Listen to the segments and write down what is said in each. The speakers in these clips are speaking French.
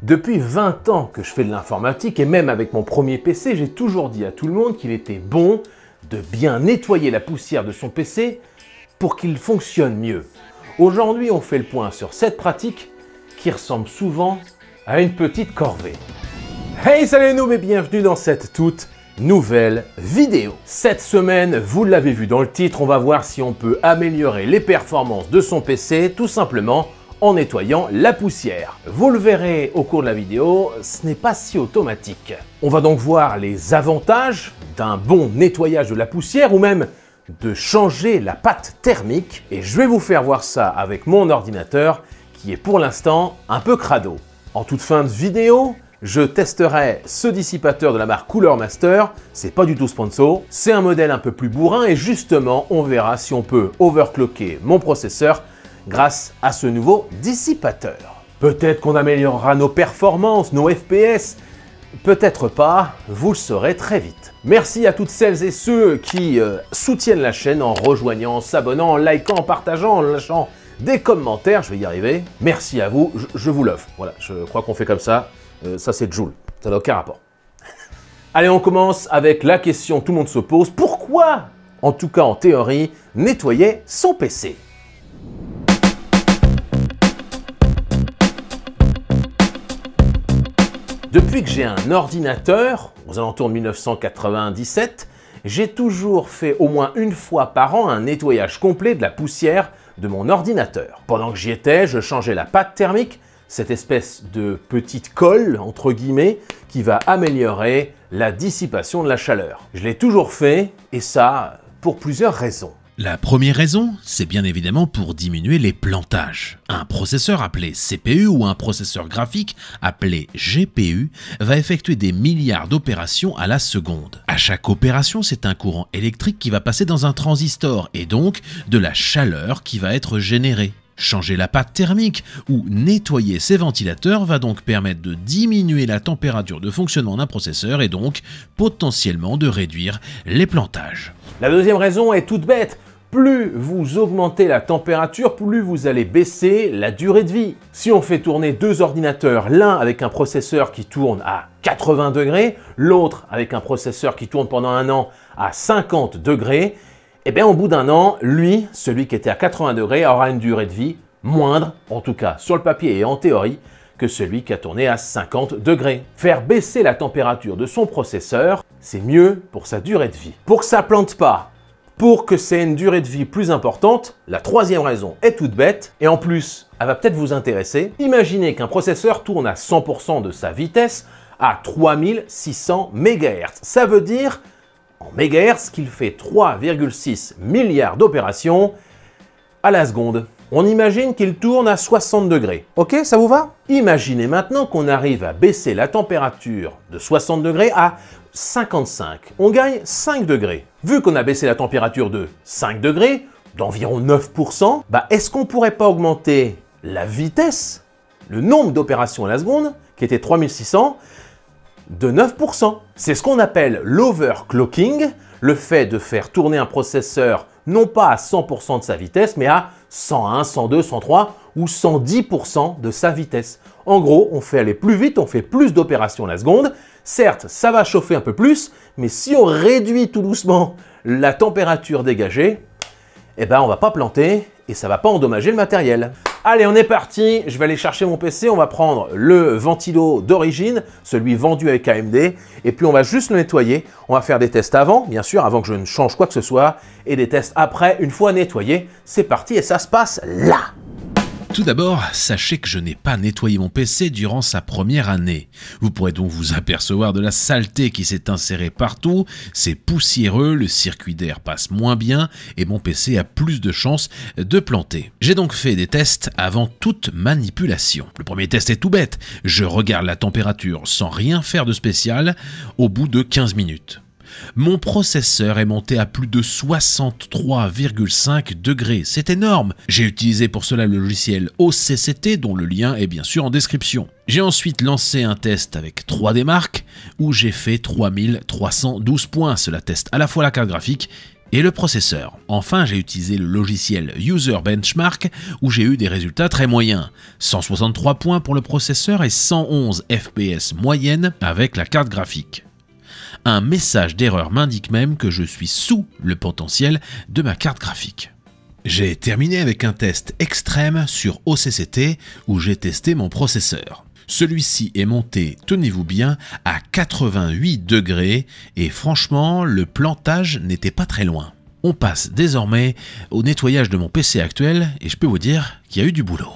Depuis 20 ans que je fais de l'informatique et même avec mon premier PC, j'ai toujours dit à tout le monde qu'il était bon de bien nettoyer la poussière de son PC pour qu'il fonctionne mieux. Aujourd'hui, on fait le point sur cette pratique qui ressemble souvent à une petite corvée. Hey, salut les noobs et bienvenue dans cette toute nouvelle vidéo. Cette semaine, vous l'avez vu dans le titre, on va voir si on peut améliorer les performances de son PC tout simplement en nettoyant la poussière. Vous le verrez au cours de la vidéo, ce n'est pas si automatique. On va donc voir les avantages d'un bon nettoyage de la poussière ou même de changer la pâte thermique et je vais vous faire voir ça avec mon ordinateur qui est pour l'instant un peu crado. En toute fin de vidéo, je testerai ce dissipateur de la marque Cooler Master, c'est pas du tout sponsor, c'est un modèle un peu plus bourrin et justement on verra si on peut overclocker mon processeur grâce à ce nouveau dissipateur. Peut-être qu'on améliorera nos performances, nos FPS, peut-être pas, vous le saurez très vite. Merci à toutes celles et ceux qui soutiennent la chaîne en rejoignant, en s'abonnant, en likant, en partageant, en lâchant des commentaires, je vais y arriver. Merci à vous, je vous l'offre. Voilà, je crois qu'on fait comme ça, ça c'est Joule, ça n'a aucun rapport. Allez, on commence avec la question que tout le monde se pose, pourquoi, en tout cas en théorie, nettoyer son PC ? Depuis que j'ai un ordinateur, aux alentours de 1997, j'ai toujours fait au moins une fois par an un nettoyage complet de la poussière de mon ordinateur. Pendant que j'y étais, je changeais la pâte thermique, cette espèce de petite colle, entre guillemets, qui va améliorer la dissipation de la chaleur. Je l'ai toujours fait, et ça, pour plusieurs raisons. La première raison, c'est bien évidemment pour diminuer les plantages. Un processeur appelé CPU ou un processeur graphique appelé GPU va effectuer des milliards d'opérations à la seconde. À chaque opération, c'est un courant électrique qui va passer dans un transistor et donc de la chaleur qui va être générée. Changer la pâte thermique ou nettoyer ses ventilateurs va donc permettre de diminuer la température de fonctionnement d'un processeur et donc potentiellement de réduire les plantages. La deuxième raison est toute bête. Plus vous augmentez la température, plus vous allez baisser la durée de vie. Si on fait tourner deux ordinateurs, l'un avec un processeur qui tourne à 80 degrés, l'autre avec un processeur qui tourne pendant un an à 50 degrés, eh bien au bout d'un an, lui, celui qui était à 80 degrés, aura une durée de vie moindre, en tout cas sur le papier et en théorie, que celui qui a tourné à 50 degrés. Faire baisser la température de son processeur, c'est mieux pour sa durée de vie. Pour que ça plante pas, pour que c'est une durée de vie plus importante, la troisième raison est toute bête, et en plus, elle va peut-être vous intéresser. Imaginez qu'un processeur tourne à 100% de sa vitesse à 3600 MHz. Ça veut dire, en mégahertz, qu'il fait 3,6 milliards d'opérations à la seconde. On imagine qu'il tourne à 60 degrés. Ok, ça vous va? Imaginez maintenant qu'on arrive à baisser la température de 60 degrés à 55. On gagne 5 degrés. Vu qu'on a baissé la température de 5 degrés, d'environ 9%, est-ce qu'on pourrait pas augmenter la vitesse, le nombre d'opérations à la seconde, qui était 3600, de 9%. C'est ce qu'on appelle l'overclocking, le fait de faire tourner un processeur non pas à 100% de sa vitesse, mais à 101, 102, 103 ou 110% de sa vitesse. En gros, on fait aller plus vite, on fait plus d'opérations à la seconde. Certes, ça va chauffer un peu plus, mais si on réduit tout doucement la température dégagée, eh ben on va pas planter et ça va pas endommager le matériel. Allez, on est parti, je vais aller chercher mon PC, on va prendre le ventilo d'origine, celui vendu avec AMD, et puis on va juste le nettoyer. On va faire des tests avant, bien sûr, avant que je ne change quoi que ce soit, et des tests après, une fois nettoyé. C'est parti et ça se passe là. Tout d'abord, sachez que je n'ai pas nettoyé mon PC durant sa première année. Vous pourrez donc vous apercevoir de la saleté qui s'est insérée partout, c'est poussiéreux, le circuit d'air passe moins bien et mon PC a plus de chances de planter. J'ai donc fait des tests avant toute manipulation. Le premier test est tout bête, je regarde la température sans rien faire de spécial au bout de 15 minutes. Mon processeur est monté à plus de 63,5 degrés, c'est énorme. J'ai utilisé pour cela le logiciel OCCT dont le lien est bien sûr en description. J'ai ensuite lancé un test avec 3D Mark où j'ai fait 3312 points. Cela teste à la fois la carte graphique et le processeur. Enfin, j'ai utilisé le logiciel User Benchmark où j'ai eu des résultats très moyens. 163 points pour le processeur et 111 FPS moyenne avec la carte graphique. Un message d'erreur m'indique même que je suis sous le potentiel de ma carte graphique. J'ai terminé avec un test extrême sur OCCT où j'ai testé mon processeur. Celui-ci est monté, tenez-vous bien, à 88 degrés et franchement, le plantage n'était pas très loin. On passe désormais au nettoyage de mon PC actuel et je peux vous dire qu'il y a eu du boulot.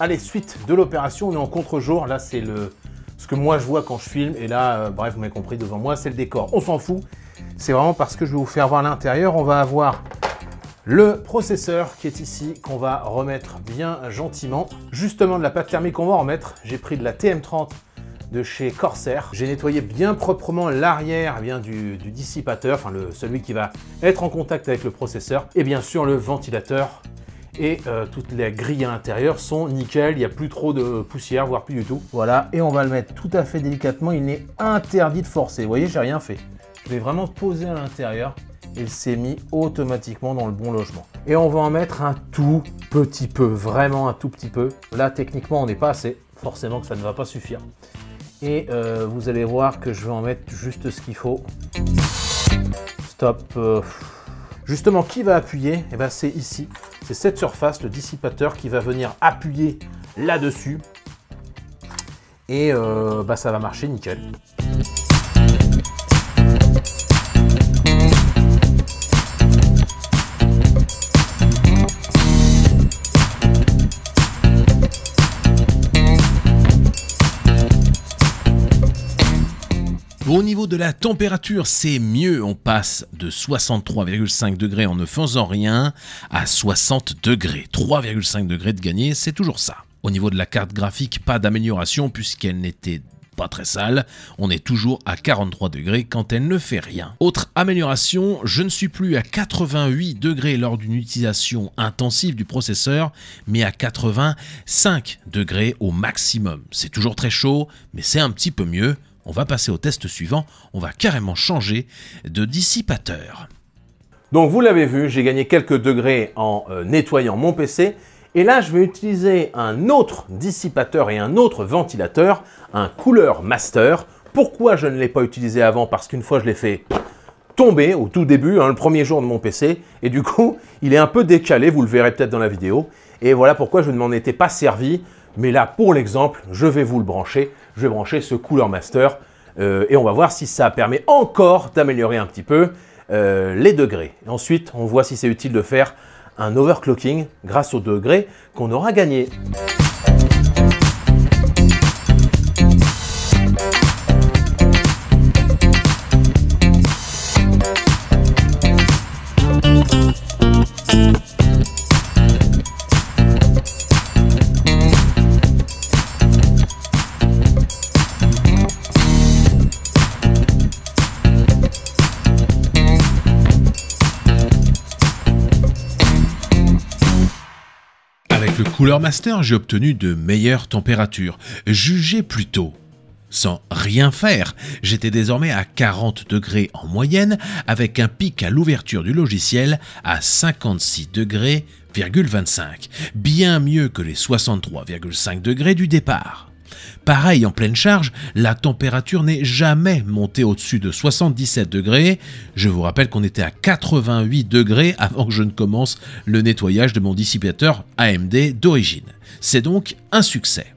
Allez, suite de l'opération, on est en contre-jour. Là, c'est ce que moi je vois quand je filme. Et là, bref, vous m'avez compris, devant moi, c'est le décor. On s'en fout. C'est vraiment parce que je vais vous faire voir l'intérieur. On va avoir le processeur qui est ici, qu'on va remettre bien gentiment. Justement, de la pâte thermique, on va en remettre. J'ai pris de la TM30 de chez Corsair. J'ai nettoyé bien proprement l'arrière du dissipateur, enfin celui qui va être en contact avec le processeur. Et bien sûr, le ventilateur. Et toutes les grilles à l'intérieur sont nickel, il n'y a plus trop de poussière, voire plus du tout. Voilà, et on va le mettre tout à fait délicatement, il n'est interdit de forcer. Vous voyez, j'ai rien fait. Je vais vraiment poser à l'intérieur et il s'est mis automatiquement dans le bon logement. Et on va en mettre un tout petit peu, vraiment un tout petit peu. Là, techniquement, on n'est pas assez, forcément que ça ne va pas suffire. Et vous allez voir que je vais en mettre juste ce qu'il faut. Stop. Justement, qui va appuyer? Eh ben, c'est ici. C'est cette surface, le dissipateur, qui va venir appuyer là-dessus. Et ça va marcher nickel. Au niveau de la température, c'est mieux. On passe de 63,5 degrés en ne faisant rien à 60 degrés. 3,5 degrés de gagné, c'est toujours ça. Au niveau de la carte graphique, pas d'amélioration puisqu'elle n'était pas très sale. On est toujours à 43 degrés quand elle ne fait rien. Autre amélioration, je ne suis plus à 88 degrés lors d'une utilisation intensive du processeur, mais à 85 degrés au maximum. C'est toujours très chaud, mais c'est un petit peu mieux. On va passer au test suivant, on va carrément changer de dissipateur. Donc vous l'avez vu, j'ai gagné quelques degrés en nettoyant mon PC. Et là, je vais utiliser un autre dissipateur et un autre ventilateur, un Cooler Master. Pourquoi je ne l'ai pas utilisé avant? Parce qu'une fois, je l'ai fait tomber au tout début, le premier jour de mon PC. Et du coup, il est un peu décalé, vous le verrez peut-être dans la vidéo. Et voilà pourquoi je ne m'en étais pas servi. Mais là, pour l'exemple, je vais vous le brancher. Je vais brancher ce Cooler Master et on va voir si ça permet encore d'améliorer un petit peu les degrés. Et ensuite, on voit si c'est utile de faire un overclocking grâce aux degrés qu'on aura gagnés. Cooler Master, j'ai obtenu de meilleures températures. Jugez plutôt. Sans rien faire, j'étais désormais à 40 degrés en moyenne, avec un pic à l'ouverture du logiciel à 56 degrés, 25, bien mieux que les 63,5 degrés du départ. Pareil, en pleine charge, la température n'est jamais montée au-dessus de 77 degrés. Je vous rappelle qu'on était à 88 degrés avant que je ne commence le nettoyage de mon dissipateur AMD d'origine. C'est donc un succès.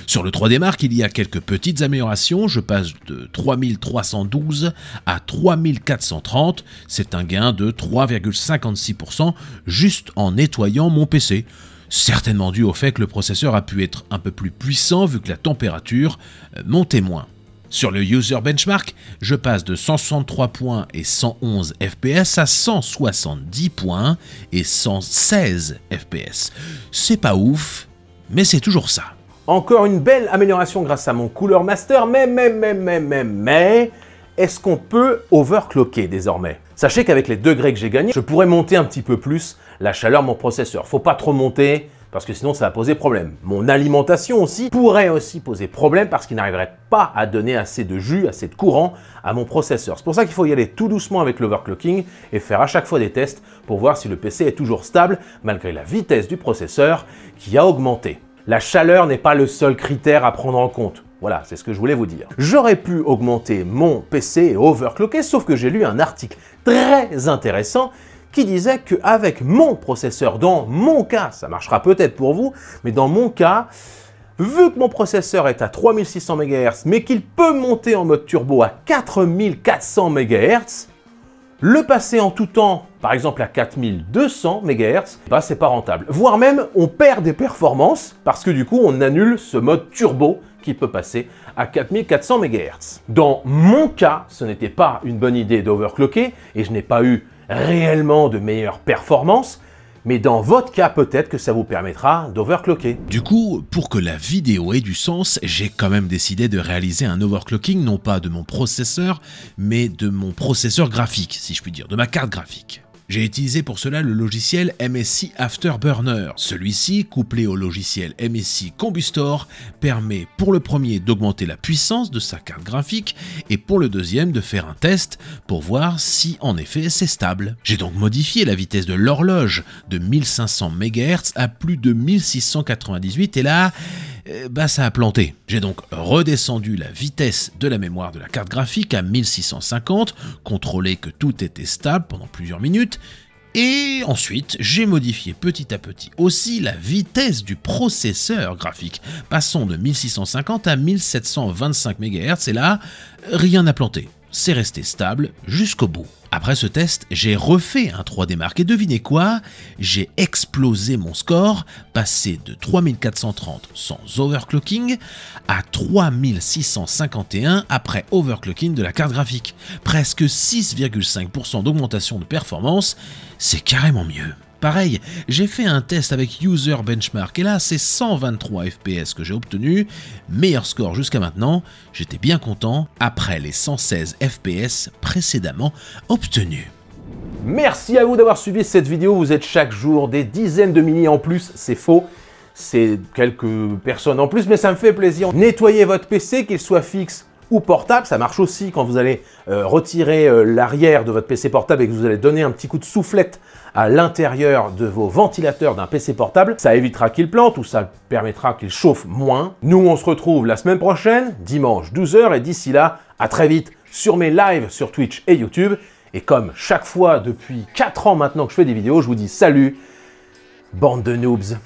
Sur le 3D Mark, il y a quelques petites améliorations. Je passe de 3312 à 3430. C'est un gain de 3,56% juste en nettoyant mon PC. Certainement dû au fait que le processeur a pu être un peu plus puissant vu que la température montait moins. Sur le User Benchmark, je passe de 163 points et 111 FPS à 170 points et 116 FPS. C'est pas ouf, mais c'est toujours ça. Encore une belle amélioration grâce à mon Cooler Master, mais est-ce qu'on peut overclocker désormais? Sachez qu'avec les degrés que j'ai gagnés, je pourrais monter un petit peu plus la chaleur de mon processeur. Faut pas trop monter, parce que sinon ça va poser problème. Mon alimentation aussi pourrait aussi poser problème parce qu'il n'arriverait pas à donner assez de jus, assez de courant à mon processeur. C'est pour ça qu'il faut y aller tout doucement avec l'overclocking et faire à chaque fois des tests pour voir si le PC est toujours stable malgré la vitesse du processeur qui a augmenté. La chaleur n'est pas le seul critère à prendre en compte. Voilà, c'est ce que je voulais vous dire. J'aurais pu augmenter mon PC et overclocker, sauf que j'ai lu un article très intéressant qui disait qu'avec mon processeur, dans mon cas, ça marchera peut-être pour vous, mais dans mon cas, vu que mon processeur est à 3600 MHz, mais qu'il peut monter en mode turbo à 4400 MHz, le passer en tout temps, par exemple à 4200 MHz, bah c'est pas rentable. Voire même, on perd des performances parce que du coup, on annule ce mode turbo qui peut passer à 4400 MHz. Dans mon cas, ce n'était pas une bonne idée d'overclocker et je n'ai pas eu réellement de meilleures performances, mais dans votre cas, peut-être que ça vous permettra d'overclocker. Du coup, pour que la vidéo ait du sens, j'ai quand même décidé de réaliser un overclocking, non pas de mon processeur, mais de mon processeur graphique, si je puis dire, de ma carte graphique. J'ai utilisé pour cela le logiciel MSI Afterburner. Celui-ci, couplé au logiciel MSI Combustor, permet pour le premier d'augmenter la puissance de sa carte graphique et pour le deuxième de faire un test pour voir si en effet c'est stable. J'ai donc modifié la vitesse de l'horloge de 1500 MHz à plus de 1698 et là, ça a planté. J'ai donc redescendu la vitesse de la mémoire de la carte graphique à 1650, contrôlé que tout était stable pendant plusieurs minutes, et ensuite j'ai modifié petit à petit aussi la vitesse du processeur graphique, passant de 1650 à 1725 MHz, et là, rien n'a planté. C'est resté stable jusqu'au bout. Après ce test, j'ai refait un 3D Mark et devinez quoi? J'ai explosé mon score, passé de 3430 sans overclocking à 3651 après overclocking de la carte graphique. Presque 6,5% d'augmentation de performance, c'est carrément mieux. Pareil, j'ai fait un test avec User Benchmark et là c'est 123 FPS que j'ai obtenu, meilleur score jusqu'à maintenant, j'étais bien content après les 116 FPS précédemment obtenus. Merci à vous d'avoir suivi cette vidéo, vous êtes chaque jour des dizaines de milliers en plus, c'est faux, c'est quelques personnes en plus mais ça me fait plaisir. Nettoyez votre PC, qu'il soit fixe ou portable, ça marche aussi quand vous allez retirer l'arrière de votre PC portable et que vous allez donner un petit coup de soufflette à l'intérieur de vos ventilateurs d'un PC portable, ça évitera qu'il plante ou ça permettra qu'il chauffe moins. Nous, on se retrouve la semaine prochaine, dimanche 12 h, et d'ici là, à très vite sur mes lives sur Twitch et YouTube. Et comme chaque fois depuis 4 ans maintenant que je fais des vidéos, je vous dis salut, bande de noobs.